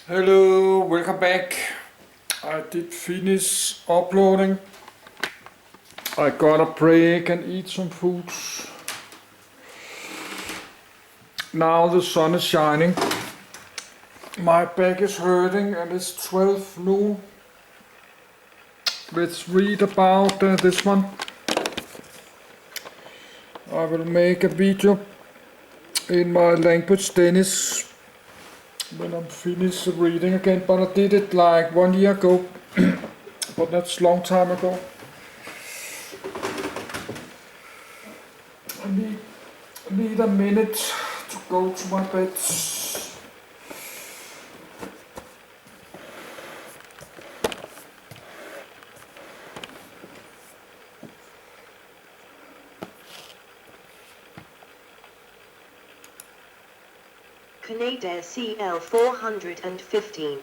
Hello, welcome back. I did finish uploading. I got a break and eat some food. Now the sun is shining. My back is hurting and it's 12 noon. Let's read about this one. I will make a video in my language Danish when I'm finished reading again, but I did it like 1 year ago, but that's a long time ago. I need a minute to go to my bed. Canadair CL-415.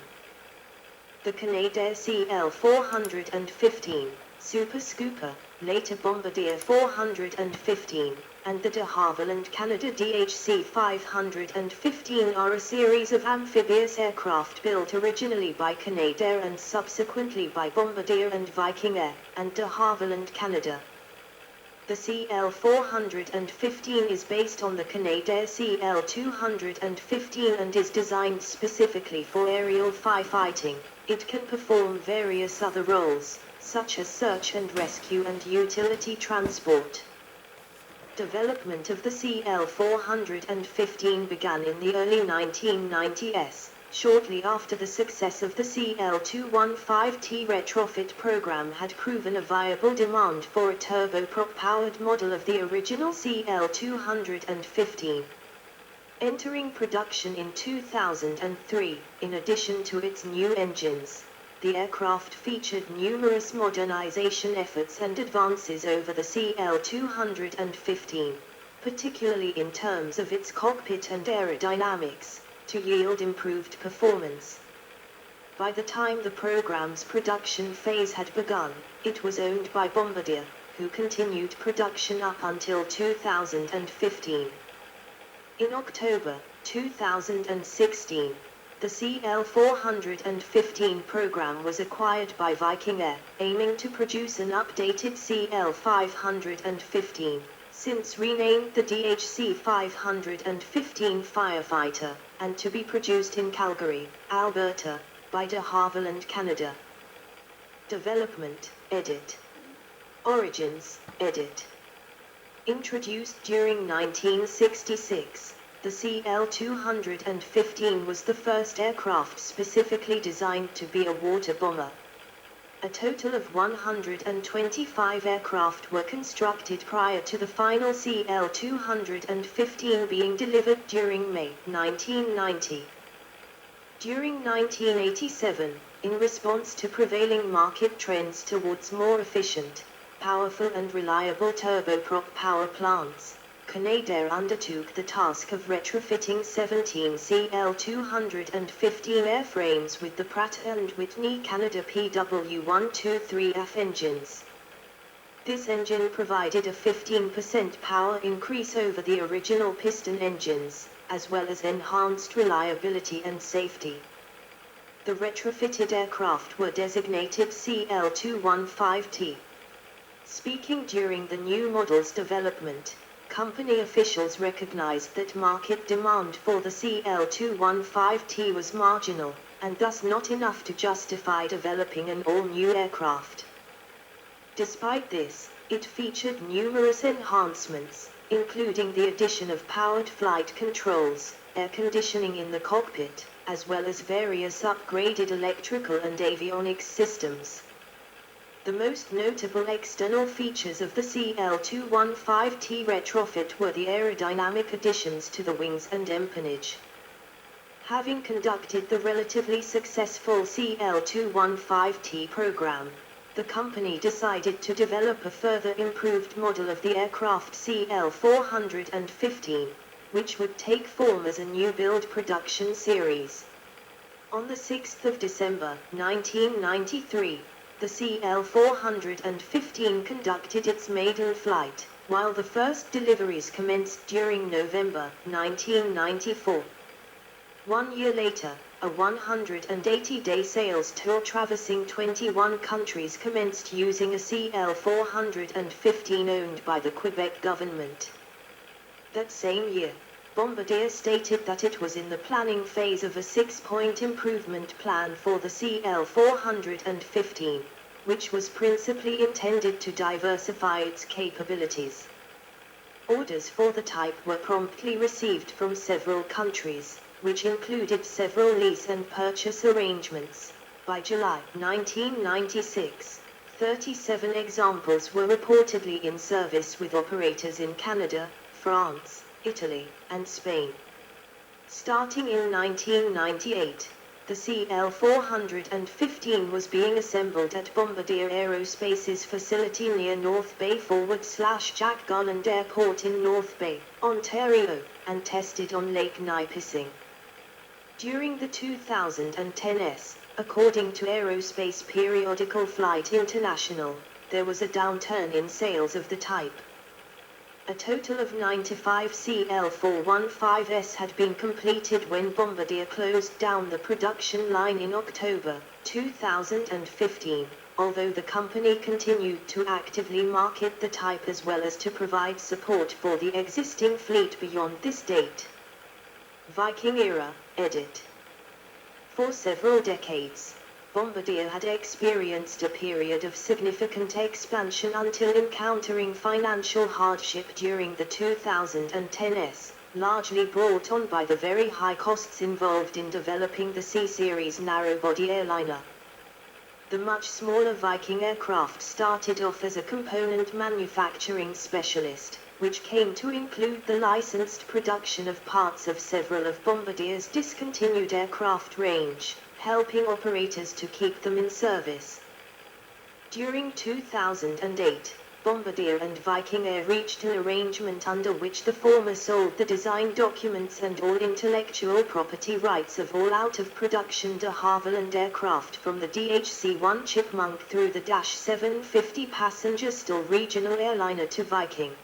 The Canadair CL-415, Super Scooper, later Bombardier 415, and the de Havilland Canada DHC-515 are a series of amphibious aircraft built originally by Canadair and subsequently by Bombardier and Viking Air, and de Havilland Canada. The CL-415 is based on the Canadair CL-215 and is designed specifically for aerial firefighting. It can perform various other roles, such as search and rescue and utility transport. Development of the CL-415 began in the early 1990s, shortly after the success of the CL-215T retrofit program had proven a viable demand for a turboprop-powered model of the original CL-215. Entering production in 2003, in addition to its new engines, the aircraft featured numerous modernization efforts and advances over the CL-215, particularly in terms of its cockpit and aerodynamics, to yield improved performance. By the time the program's production phase had begun, it was owned by Bombardier, who continued production up until 2015. In October 2016, the CL-415 program was acquired by Viking Air, aiming to produce an updated CL-515, since renamed the DHC-515 Firefighter, and to be produced in Calgary, Alberta, by de Havilland Canada. Development, edit. Origins, edit. Introduced during 1966, the CL-215 was the first aircraft specifically designed to be a water bomber. A total of 125 aircraft were constructed prior to the final CL-215 being delivered during May 1990. During 1987, in response to prevailing market trends towards more efficient, powerful and reliable turboprop power plants, Canadair undertook the task of retrofitting 17 CL-215 airframes with the Pratt & Whitney Canada PW123F engines. This engine provided a 15% power increase over the original piston engines, as well as enhanced reliability and safety. The retrofitted aircraft were designated CL-215T. Speaking during the new model's development, company officials recognized that market demand for the CL-215T was marginal, and thus not enough to justify developing an all-new aircraft. Despite this, it featured numerous enhancements, including the addition of powered flight controls, air conditioning in the cockpit, as well as various upgraded electrical and avionics systems. The most notable external features of the CL-215T retrofit were the aerodynamic additions to the wings and empennage. Having conducted the relatively successful CL-215T program, the company decided to develop a further improved model of the aircraft CL-415, which would take form as a new build production series. On the 6th of December, 1993, the CL-415 conducted its maiden flight, while the first deliveries commenced during November 1994. 1 year later, a 180-day sales tour traversing 21 countries commenced using a CL-415 owned by the Quebec government. That same year, Bombardier stated that it was in the planning phase of a 6-point improvement plan for the CL-415, which was principally intended to diversify its capabilities. Orders for the type were promptly received from several countries, which included several lease and purchase arrangements. By July 1996, 37 examples were reportedly in service with operators in Canada, France, Italy, and Spain. Starting in 1998, the CL-415 was being assembled at Bombardier Aerospace's facility near North Bay /Jack Garland Airport in North Bay, Ontario, and tested on Lake Nipissing. During the 2010s, according to aerospace periodical Flight International, there was a downturn in sales of the type. A total of 95 CL-415s had been completed when Bombardier closed down the production line in October 2015, although the company continued to actively market the type as well as to provide support for the existing fleet beyond this date. Viking era, edit. For several decades, Bombardier had experienced a period of significant expansion until encountering financial hardship during the 2010s, largely brought on by the very high costs involved in developing the C-Series narrow-body airliner. The much smaller Viking aircraft started off as a component manufacturing specialist, which came to include the licensed production of parts of several of Bombardier's discontinued aircraft range, helping operators to keep them in service. During 2008, Bombardier and Viking Air reached an arrangement under which the former sold the design documents and all intellectual property rights of all out-of-production de Havilland aircraft from the DHC-1 Chipmunk through the -750 passenger STIL regional airliner to Viking.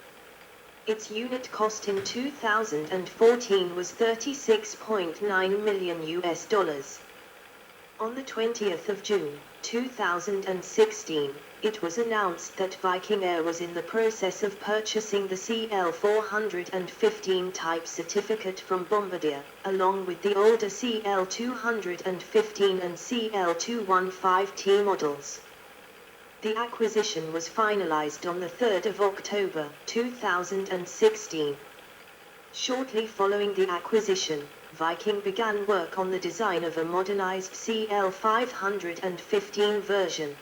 Its unit cost in 2014 was $36.9 million. On the 20th of June, 2016, it was announced that Viking Air was in the process of purchasing the CL-415 type certificate from Bombardier, along with the older CL-215 and CL-215T models. The acquisition was finalized on the 3rd of October, 2016. Shortly following the acquisition, Viking began work on the design of a modernized CL-515 version.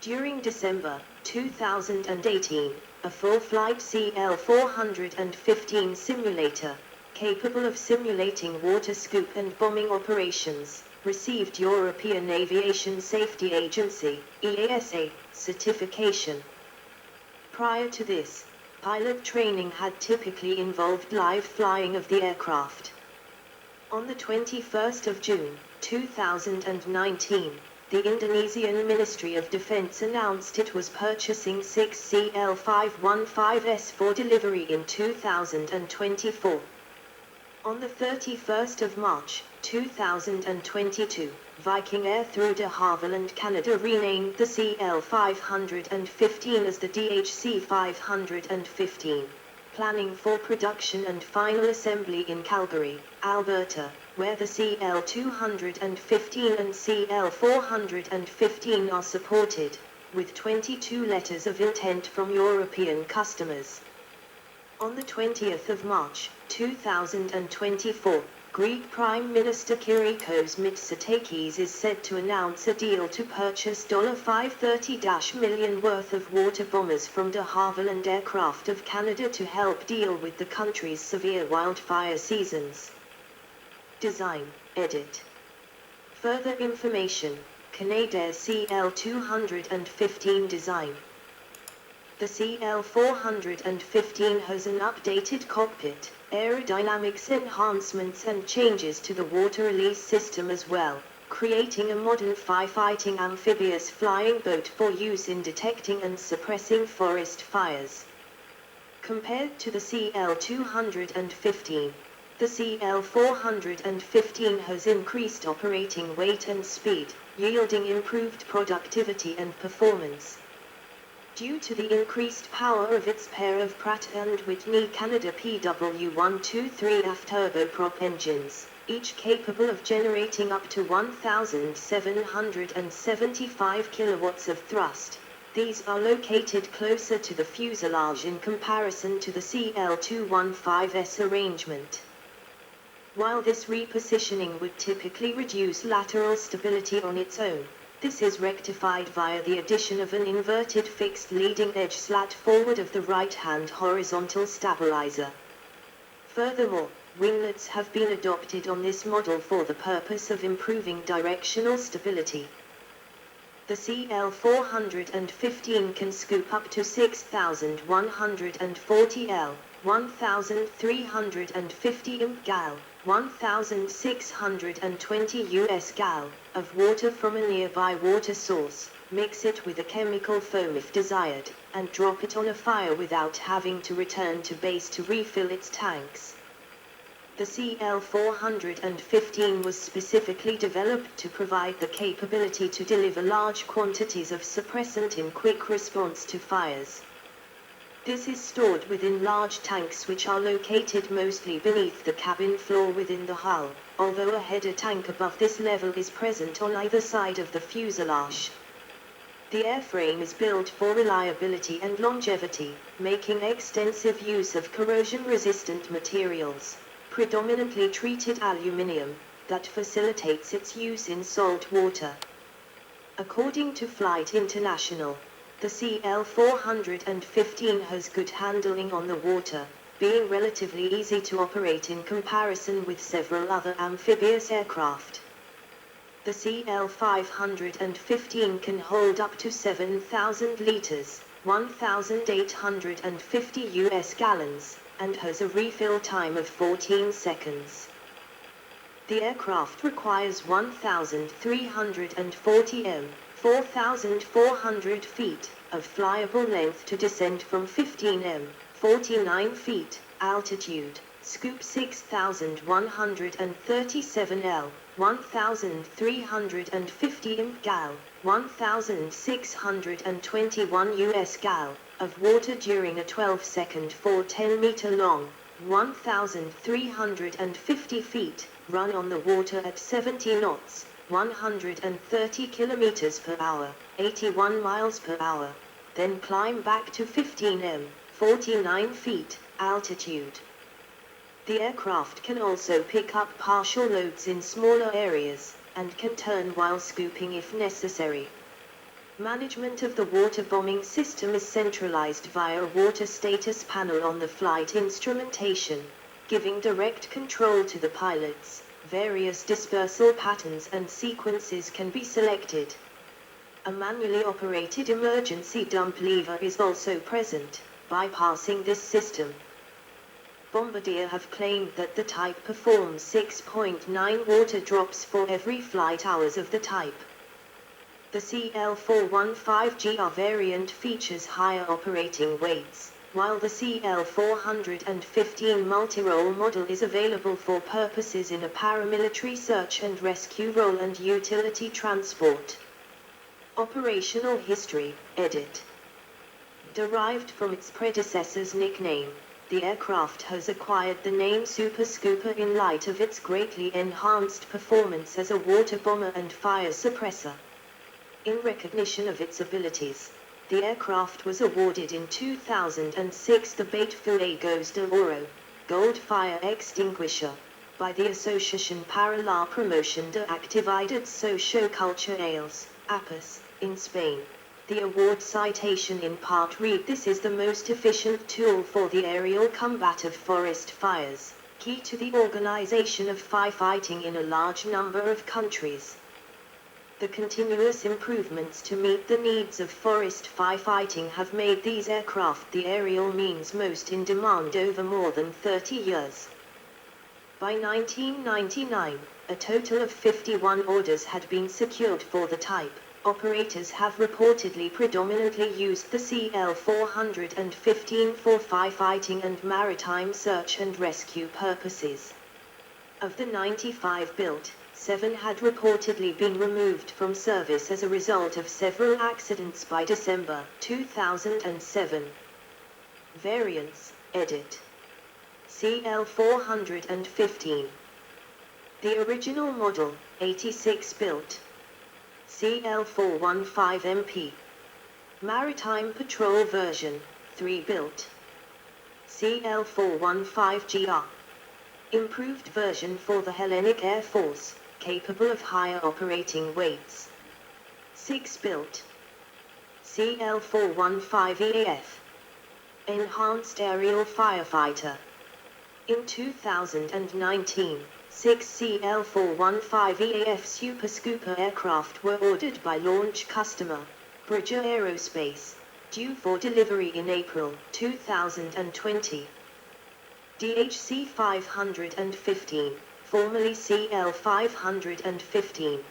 During December 2018, a full-flight CL-415 simulator, capable of simulating water scoop and bombing operations, received European Aviation Safety Agency (EASA) certification. Prior to this, pilot training had typically involved live flying of the aircraft. On the 21st of June, 2019, the Indonesian Ministry of Defense announced it was purchasing 6 CL-515s for delivery in 2024. On the 31st of March, 2022, Viking Air through de Havilland Canada renamed the CL-515 as the DHC-515, planning for production and final assembly in Calgary, Alberta, where the CL-215 and CL-415 are supported, with 22 letters of intent from European customers. On the 20th of March, 2024, Greek Prime Minister Kyriakos Mitsotakis is said to announce a deal to purchase $530 million worth of water bombers from de Havilland Aircraft of Canada to help deal with the country's severe wildfire seasons. Design, edit. Further information, Canadair CL-215 design. The CL-415 has an updated cockpit, aerodynamics enhancements and changes to the water release system as well, creating a modern firefighting amphibious flying boat for use in detecting and suppressing forest fires. Compared to the CL-215, The CL-415 has increased operating weight and speed, yielding improved productivity and performance. Due to the increased power of its pair of Pratt & Whitney Canada PW123F turboprop engines, each capable of generating up to 1,775 kilowatts of thrust, these are located closer to the fuselage in comparison to the CL-215's arrangement. While this repositioning would typically reduce lateral stability on its own, this is rectified via the addition of an inverted fixed leading edge slat forward of the right-hand horizontal stabilizer. Furthermore, winglets have been adopted on this model for the purpose of improving directional stability. The CL-415 can scoop up to 6,140 L, 1,350 imp gal, 1,620 US gal, of water from a nearby water source, mix it with a chemical foam if desired, and drop it on a fire without having to return to base to refill its tanks. The CL-415 was specifically developed to provide the capability to deliver large quantities of suppressant in quick response to fires. This is stored within large tanks which are located mostly beneath the cabin floor within the hull, although a header tank above this level is present on either side of the fuselage. The airframe is built for reliability and longevity, making extensive use of corrosion-resistant materials, predominantly treated aluminium, that facilitates its use in salt water. According to Flight International, the CL-415 has good handling on the water, being relatively easy to operate in comparison with several other amphibious aircraft. The CL-515 can hold up to 7,000 liters, 1,850 US gallons, and has a refill time of 14 seconds. The aircraft requires 1,340 m, 4,400 feet, of flyable length to descend from 15 m, 49 feet, altitude, scoop 6,137 L, 1,350 imp gal, 1,621 US gal, of water during a 12-second for 10-meter long, 1,350 feet, run on the water at 70 knots, 130 kilometers per hour, 81 miles per hour, then climb back to 15 m, 49 feet, altitude. The aircraft can also pick up partial loads in smaller areas, and can turn while scooping if necessary. Management of the water bombing system is centralized via a water status panel on the flight instrumentation, giving direct control to the pilots. Various dispersal patterns and sequences can be selected. A manually operated emergency dump lever is also present, bypassing this system. Bombardier have claimed that the type performs 6.9 water drops for every flight hours of the type. The CL-415GR variant features higher operating weights, while the CL-415 multi-role model is available for purposes in a paramilitary search and rescue role and utility transport. Operational history, edit. Derived from its predecessor's nickname, the aircraft has acquired the name Super Scooper in light of its greatly enhanced performance as a water bomber and fire suppressor. In recognition of its abilities, the aircraft was awarded in 2006 the Beit Fuegos de Oro, Gold Fire Extinguisher, by the Asociación para la Promoción de Actividades Socio-Culturales, APAS, in Spain. The award citation in part read: "This is the most efficient tool for the aerial combat of forest fires, key to the organization of firefighting in a large number of countries." The continuous improvements to meet the needs of forest firefighting have made these aircraft the aerial means most in demand over more than 30 years. By 1999, a total of 51 orders had been secured for the type. Operators have reportedly predominantly used the CL-415 for firefighting and maritime search and rescue purposes. Of the 95 built, 7 had reportedly been removed from service as a result of several accidents by December 2007. Variants, edit. CL-415. The original model, 86 built. CL-415MP. Maritime Patrol version, 3 built. CL-415GR. Improved version for the Hellenic Air Force, capable of higher operating weights. 6 built. CL-415EAF. Enhanced Aerial Firefighter. In 2019, 6 CL-415EAF Super Scooper aircraft were ordered by launch customer, Bridger Aerospace, due for delivery in April 2020. DHC 515, formerly CL 515.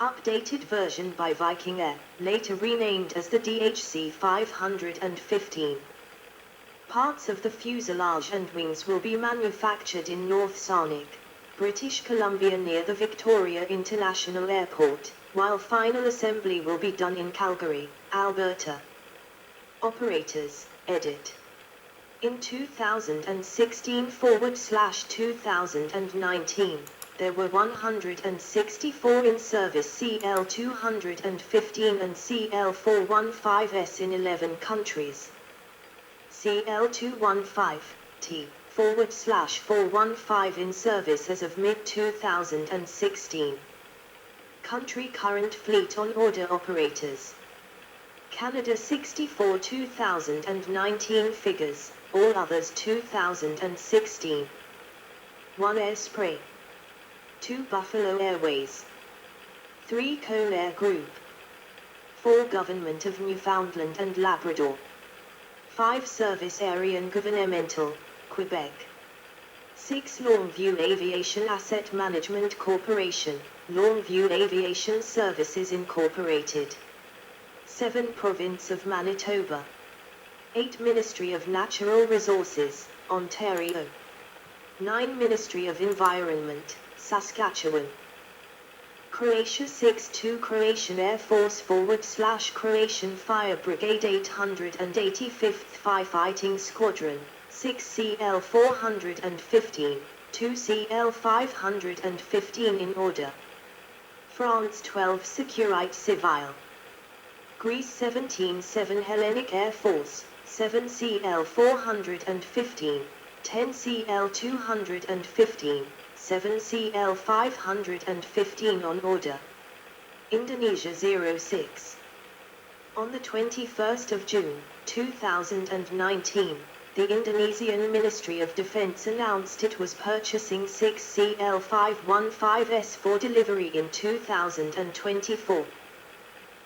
Updated version by Viking Air, later renamed as the DHC 515. Parts of the fuselage and wings will be manufactured in North Sarnik, British Columbia near the Victoria International Airport, while final assembly will be done in Calgary, Alberta. Operators, edit. In 2016/2019, there were 164 in service CL-215 and CL-415s in 11 countries. CL-215T/415 in service as of mid-2016. Country current fleet on order operators. Canada 64 2019 figures, all others 2016. 1 Air Spray. 2 Buffalo Airways. 3 Canadair Group. 4 Government of Newfoundland and Labrador. 5 Service Area and Governmental, Quebec. 6 Longview Aviation Asset Management Corporation, Longview Aviation Services Incorporated. 7 Province of Manitoba. 8 Ministry of Natural Resources, Ontario. 9 Ministry of Environment, Saskatchewan. Croatia 6-2 Croatian Air Force /Croatian Fire Brigade 885th Firefighting Squadron, 6 CL-415, 2 CL-515 in order. France 12 Sécurité Civile. Greece 17-7 Hellenic Air Force, 7 CL-415, 10 CL-215, 7 CL-515 on order. Indonesia 06. On the 21st of June, 2019, the Indonesian Ministry of Defense announced it was purchasing 6 CL-515s for delivery in 2024.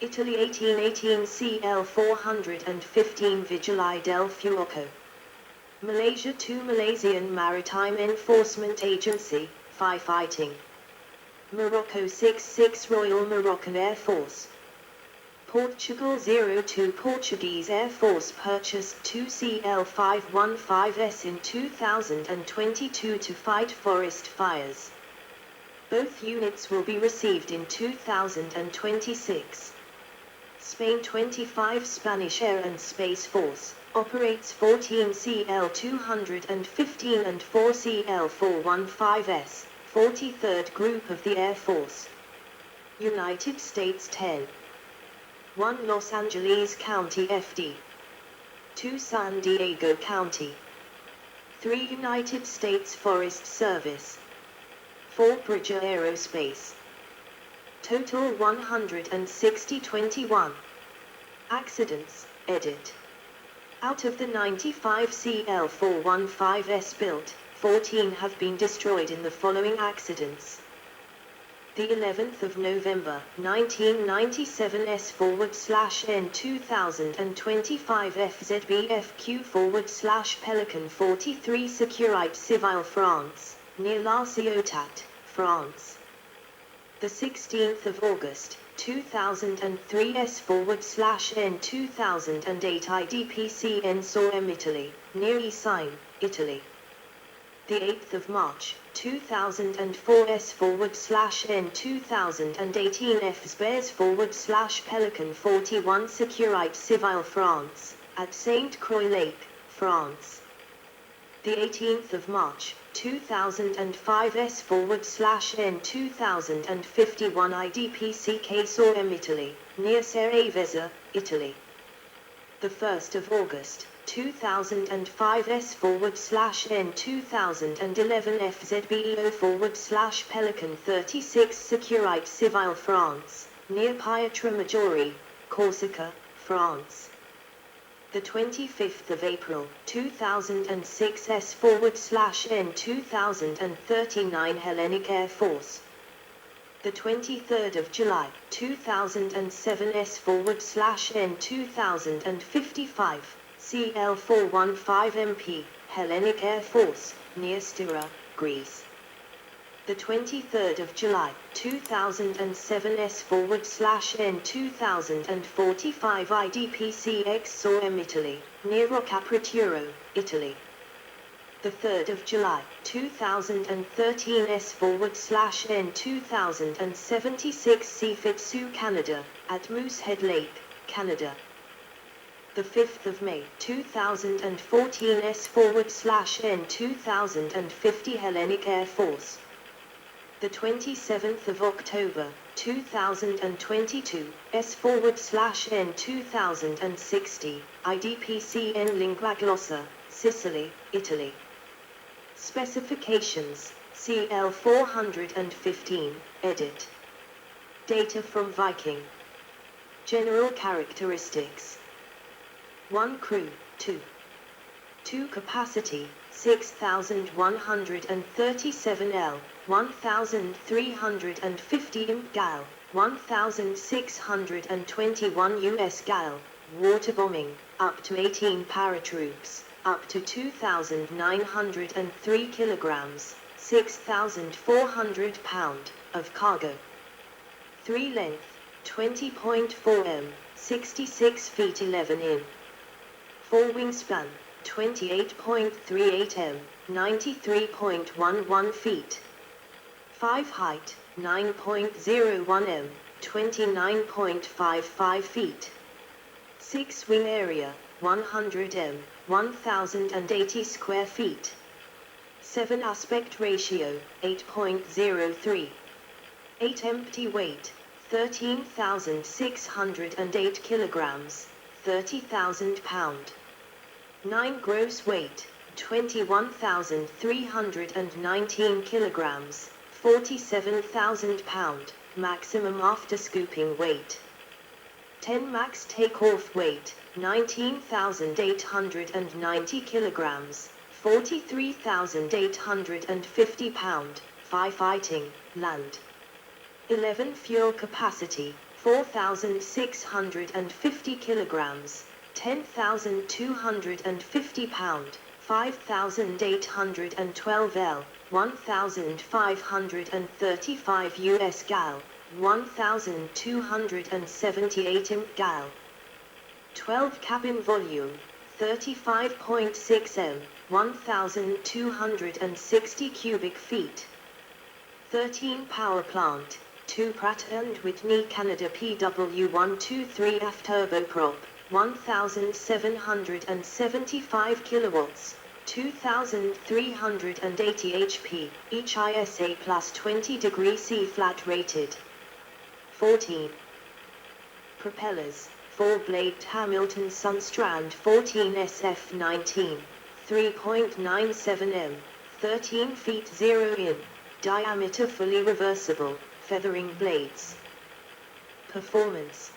Italy 1818 CL-415 Vigili del Fuoco. Malaysia 2 Malaysian Maritime Enforcement Agency, firefighting. Morocco 6 Royal Moroccan Air Force. Portugal 02 Portuguese Air Force purchased 2 CL-515s in 2022 to fight forest fires. Both units will be received in 2026. Spain 25 Spanish Air and Space Force operates 14 CL-215 and 4 CL-415s, 43rd Group of the Air Force. United States 10. 1 Los Angeles County FD. 2 San Diego County. 3 United States Forest Service. 4 Bridger Aerospace. Total 160 21. Accidents, edit. Out of the 95 CL-415s built, 14 have been destroyed in the following accidents. The 11th of November, 1997 S/N 2025 FZBFQ /Pelican 43 Sécurité Civile France, near La Ciotat, France. The 16th of August, 2003 S/N 2008 IDPC Ensorem Italy, near Isine, Italy. The 8th of March, 2004 S/N 2018 F Bears Pelican 41 Sécurité Civile France, at Saint Croix Lake, France. The 18th of March, 2005 S/N 2051 IDPC Casorem Italy, near Cereveza, Italy. The 1st of August, 2005 S/N 2011 FZBEO Pelican 36 Sécurité Civile France, near Pietra-Maggiore, Corsica, France. The 25th of April, 2006 S/N 2039 Hellenic Air Force. The 23rd of July, 2007 S/N 2055, CL-415 MP, Hellenic Air Force, near Styra, Greece. The 23rd of July, 2007 S/N 2045 IDPC Exorem Italy, near Roccapricuro, Italy. The 3rd of July, 2013 S/N 2076 Seafitsu Canada, at Moosehead Lake, Canada. The 5th of May, 2014 S/N 2050 Hellenic Air Force. The 27th of October, 2022, S/N 2060, IDPC in Lingua Glossa, Sicily, Italy. Specifications, CL-415, edit. Data from Viking. General characteristics. 1 crew, 2. 2 capacity, 6,137 L, 1,350 imp gal, 1,621 US gal, water bombing, up to 18 paratroops, up to 2,903 kilograms, 6,400 pound, of cargo. 3 length, 20.4 m, 66 feet 11 in. 4 wingspan, 28.38 m, 93.11 feet. 5 height, 9.01 m, 29.55 feet. 6 wing area, 100 m, 1080 square feet. 7 aspect ratio, 8.03. 8 empty weight, 13,608 kilograms, 30,000 pound. 9 gross weight, 21,319 kilograms, 47,000 pound, maximum after scooping weight. 10 max takeoff weight, 19,890 kilograms, 43,850 pound, 5 fighting, land. 11 fuel capacity, 4,650 kilograms, 10,250 pound, 5,812 L, 1,535 US gal, 1,278 imp gal. 12 cabin volume, 35.6 m, 1,260 cubic feet. 13 power plant, 2 Pratt & Whitney Canada PW123F turboprop, 1,775 kilowatts, 2,380 HP, each ISA plus 20 degree C flat rated. 14. Propellers, 4-blade Hamilton Sunstrand 14 SF19, 3.97 m, 13 feet 0 in, diameter fully reversible, feathering blades. Performance.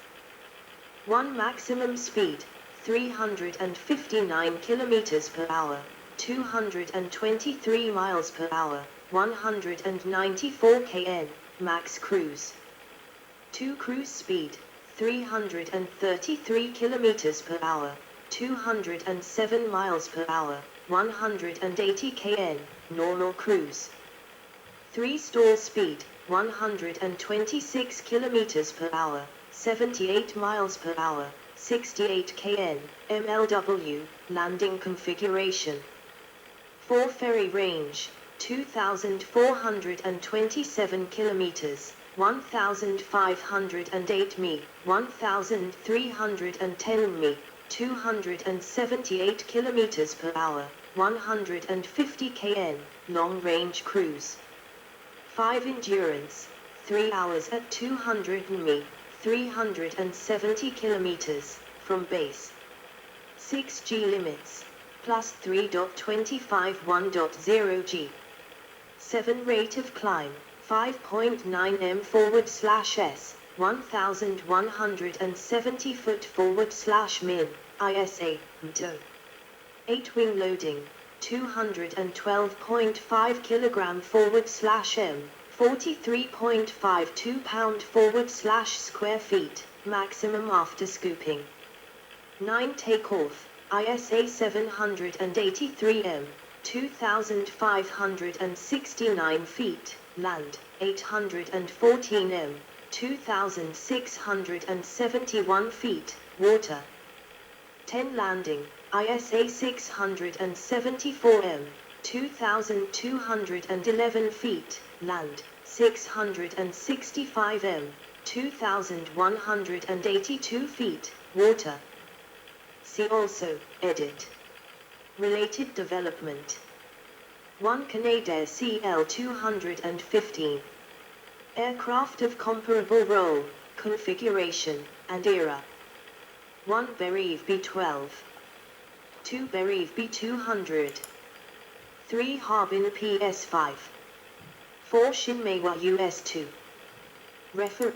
1 maximum speed, 359 km per hour, 223 miles per hour, 194 kn, max cruise. 2 cruise speed, 333 km per hour, 207 miles per hour, 180 kn, normal cruise. 3 stall speed, 126 km per hour, 78 miles per hour, 68 kn, MLW, landing configuration. 4 ferry range, 2,427 kilometers, 1,508 mi, 1,310 mi, 278 kilometers per hour, 150 km, long range cruise. 5 endurance, 3 hours at 200 mi, 370 kilometers, from base. 6 G limits, plus 3.25 1.0 G. 7 rate of climb, 5.9 m /s, 1,170 foot /min, ISA, MTO. 8 wing loading, 212.5 kg /m, 43.52 pound /square feet, maximum after scooping. 9 takeoff, ISA 783 m, 2,569 feet, land, 814 m, 2,671 feet, water. 10 landing, ISA 674 m, 2,211 feet, land, 665 m, 2,182 feet, water. See also, edit. Related development. 1 Canadair CL-215. Aircraft of comparable role, configuration, and era. 1 Beriv B-12. 2 Beriv B-200. 3 Harbin PS-5. 4 Shinmeiwa US-2. Refer